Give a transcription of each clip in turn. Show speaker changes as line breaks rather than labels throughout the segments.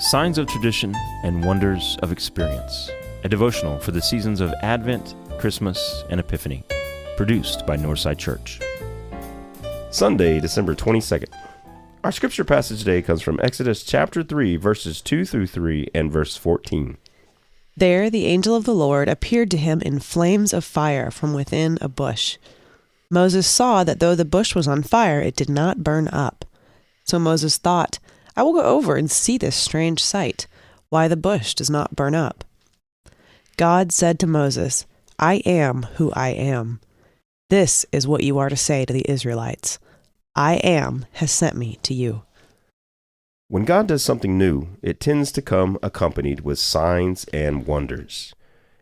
Signs of Tradition and Wonders of Experience, a devotional for the seasons of Advent, Christmas, and Epiphany, produced by Northside Church.
Sunday, December 22nd. Our scripture passage today comes from Exodus chapter 3, verses 2 through 3 and verse 14.
There the angel of the Lord appeared to him in flames of fire from within a bush. Moses saw that though the bush was on fire, it did not burn up. So Moses thought, I will go over and see this strange sight, why the bush does not burn up. God said to Moses, I am who I am. This is what you are to say to the Israelites. I am has sent me to you.
When God does something new, it tends to come accompanied with signs and wonders.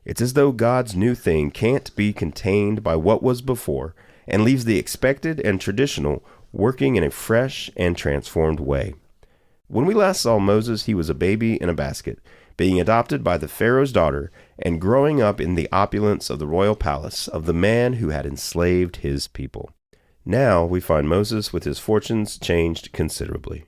It's as though God's new thing can't be contained by what was before and leaves the expected and traditional working in a fresh and transformed way. When we last saw Moses, he was a baby in a basket, being adopted by the Pharaoh's daughter and growing up in the opulence of the royal palace of the man who had enslaved his people. Now we find Moses with his fortunes changed considerably.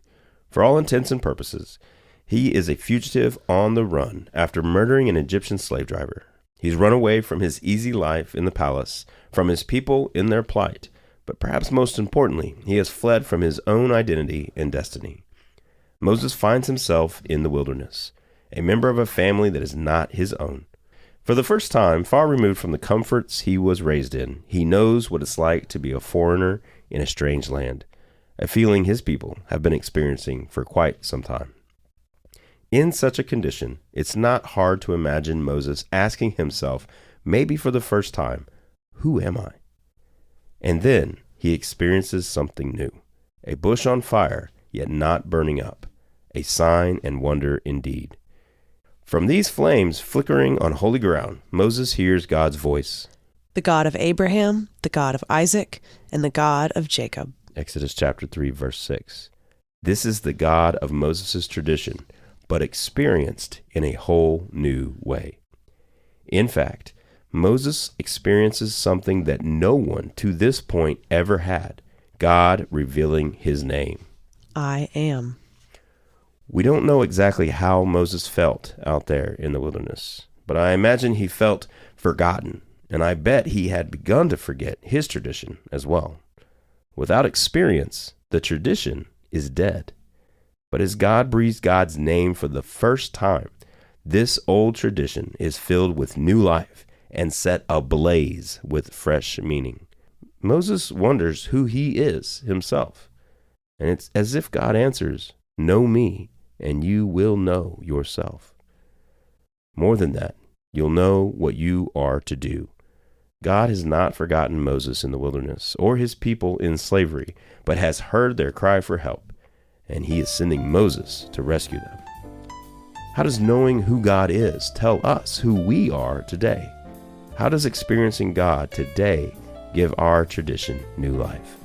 For all intents and purposes, he is a fugitive on the run after murdering an Egyptian slave driver. He's run away from his easy life in the palace, from his people in their plight, but perhaps most importantly, he has fled from his own identity and destiny. Moses finds himself in the wilderness, a member of a family that is not his own. For the first time, far removed from the comforts he was raised in, he knows what it's like to be a foreigner in a strange land, a feeling his people have been experiencing for quite some time. In such a condition, it's not hard to imagine Moses asking himself, maybe for the first time, who am I? And then he experiences something new, a bush on fire, yet not burning up. A sign and wonder indeed. From these flames flickering on holy ground, Moses hears God's voice.
The God of Abraham, the God of Isaac, and the God of Jacob.
Exodus chapter 3, verse 6. This is the God of Moses' tradition, but experienced in a whole new way. In fact, Moses experiences something that no one to this point ever had, God revealing his name.
I am.
We don't know exactly how Moses felt out there in the wilderness, but I imagine he felt forgotten, and I bet he had begun to forget his tradition as well. Without experience, the tradition is dead. But as God breathes God's name for the first time, this old tradition is filled with new life and set ablaze with fresh meaning. Moses wonders who he is himself, and it's as if God answers, know me, and you will know yourself. More than that, you'll know what you are to do. God has not forgotten Moses in the wilderness or his people in slavery, but has heard their cry for help, and he is sending Moses to rescue them. How does knowing who God is tell us who we are today? How does experiencing God today give our tradition new life?